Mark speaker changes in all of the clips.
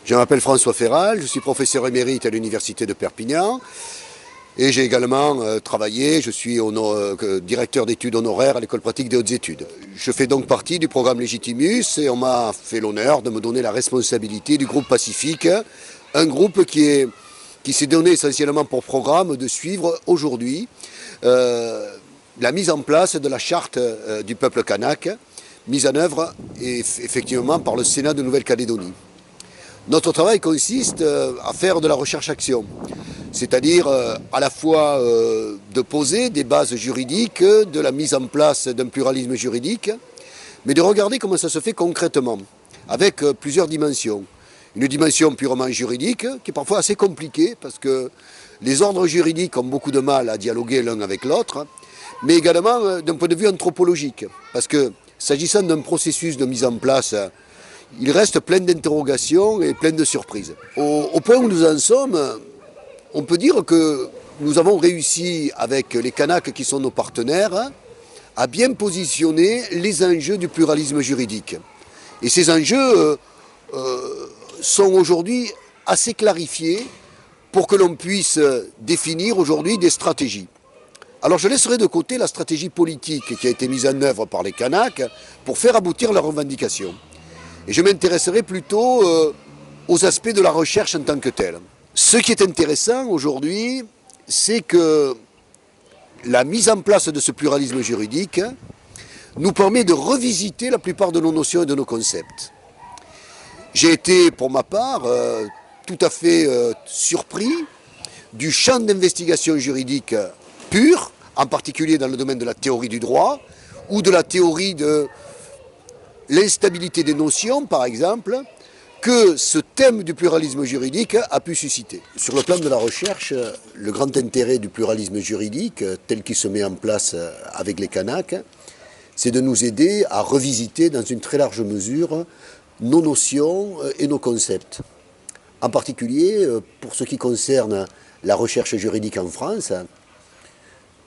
Speaker 1: Je m'appelle François Ferral, je suis professeur émérite à l'Université de Perpignan et j'ai également travaillé, je suis directeur d'études honoraires à l'École pratique des hautes études. Je fais donc partie du programme Légitimus et on m'a fait l'honneur de me donner la responsabilité du groupe Pacifique, un groupe qui s'est donné essentiellement pour programme de suivre aujourd'hui la mise en place de la charte du peuple kanak, mise en œuvre effectivement par le Sénat de Nouvelle-Calédonie. Notre travail consiste à faire de la recherche-action, c'est-à-dire à la fois de poser des bases juridiques, de la mise en place d'un pluralisme juridique, mais de regarder comment ça se fait concrètement, avec plusieurs dimensions. Une dimension purement juridique, qui est parfois assez compliquée, parce que les ordres juridiques ont beaucoup de mal à dialoguer l'un avec l'autre, mais également d'un point de vue anthropologique, parce que s'agissant d'un processus de mise en place, il reste plein d'interrogations et plein de surprises. Au point où nous en sommes, on peut dire que nous avons réussi, avec les Kanaks qui sont nos partenaires, à bien positionner les enjeux du pluralisme juridique. Et ces enjeux sont aujourd'hui assez clarifiés pour que l'on puisse définir aujourd'hui des stratégies. Alors je laisserai de côté la stratégie politique qui a été mise en œuvre par les Kanaks pour faire aboutir leurs revendications. Et je m'intéresserai plutôt aux aspects de la recherche en tant que telle. Ce qui est intéressant aujourd'hui, c'est que la mise en place de ce pluralisme juridique nous permet de revisiter la plupart de nos notions et de nos concepts. J'ai été, pour ma part, tout à fait surpris du champ d'investigation juridique pur, en particulier dans le domaine de la théorie du droit, ou de la théorie de l'instabilité des notions, par exemple, que ce thème du pluralisme juridique a pu susciter. Sur le plan de la recherche, le grand intérêt du pluralisme juridique, tel qu'il se met en place avec les Kanaks, c'est de nous aider à revisiter dans une très large mesure nos notions et nos concepts. En particulier, pour ce qui concerne la recherche juridique en France,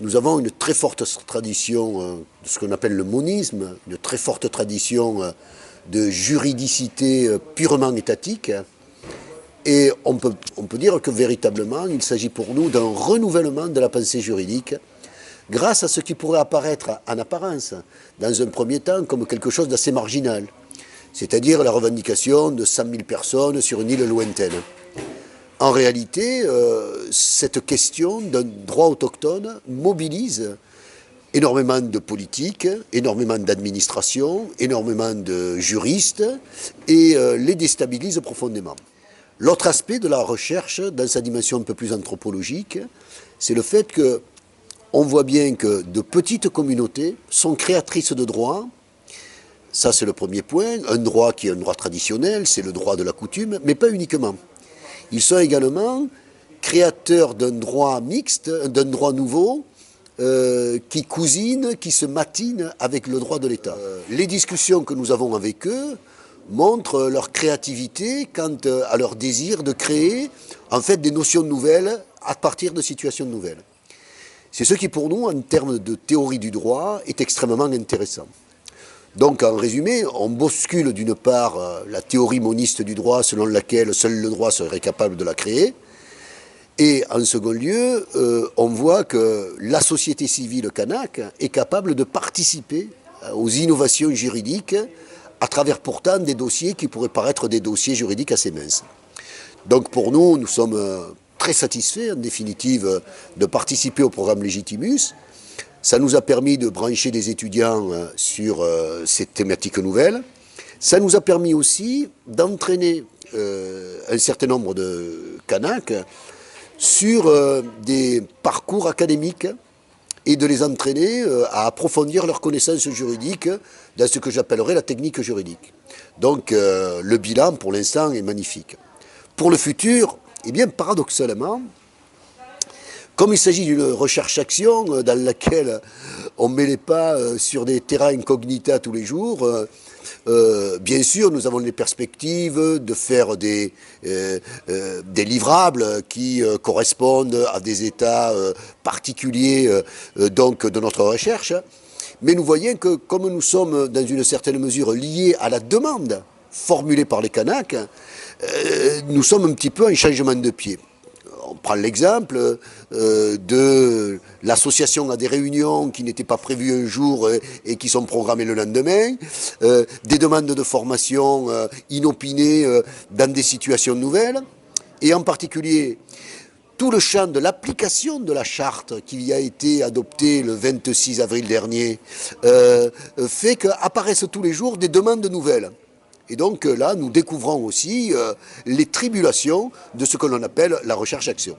Speaker 1: nous avons une très forte tradition de ce qu'on appelle le monisme, une très forte tradition de juridicité purement étatique. Et on peut dire que véritablement, il s'agit pour nous d'un renouvellement de la pensée juridique grâce à ce qui pourrait apparaître en apparence, dans un premier temps, comme quelque chose d'assez marginal, c'est-à-dire la revendication de 100 000 personnes sur une île lointaine. En réalité, cette question d'un droit autochtone mobilise énormément de politiques, énormément d'administrations, énormément de juristes et les déstabilise profondément. L'autre aspect de la recherche, dans sa dimension un peu plus anthropologique, c'est le fait qu'on voit bien que de petites communautés sont créatrices de droits. Ça, c'est le premier point. Un droit qui est un droit traditionnel, c'est le droit de la coutume, mais pas uniquement. Ils sont également créateurs d'un droit mixte, d'un droit nouveau, qui cousine, qui se matine avec le droit de l'État. Les discussions que nous avons avec eux montrent leur créativité quant à leur désir de créer en fait des notions nouvelles à partir de situations nouvelles. C'est ce qui pour nous, en termes de théorie du droit, est extrêmement intéressant. Donc en résumé, on bouscule d'une part la théorie moniste du droit selon laquelle seul le droit serait capable de la créer, et en second lieu, on voit que la société civile kanak est capable de participer aux innovations juridiques à travers pourtant des dossiers qui pourraient paraître des dossiers juridiques assez minces. Donc pour nous, nous sommes très satisfaits en définitive de participer au programme Légitimus. Ça nous a permis de brancher des étudiants sur ces thématiques nouvelles. Ça nous a permis aussi d'entraîner un certain nombre de Kanaks sur des parcours académiques et de les entraîner à approfondir leurs connaissances juridiques dans ce que j'appellerais la technique juridique. Donc le bilan pour l'instant est magnifique. Pour le futur, eh bien paradoxalement, comme il s'agit d'une recherche-action dans laquelle on ne met les pas sur des terrains incognita tous les jours, bien sûr, nous avons les perspectives de faire des livrables qui correspondent à des états particuliers donc de notre recherche. Mais nous voyons que comme nous sommes dans une certaine mesure liés à la demande formulés par les Kanaks, nous sommes un petit peu en changement de pied. On prend l'exemple de l'association à des réunions qui n'étaient pas prévues un jour et qui sont programmées le lendemain, des demandes de formation inopinées dans des situations nouvelles, et en particulier tout le champ de l'application de la charte qui a été adoptée le 26 avril dernier fait qu'apparaissent tous les jours des demandes nouvelles. Et donc là, nous découvrons aussi les tribulations de ce que l'on appelle la recherche-action.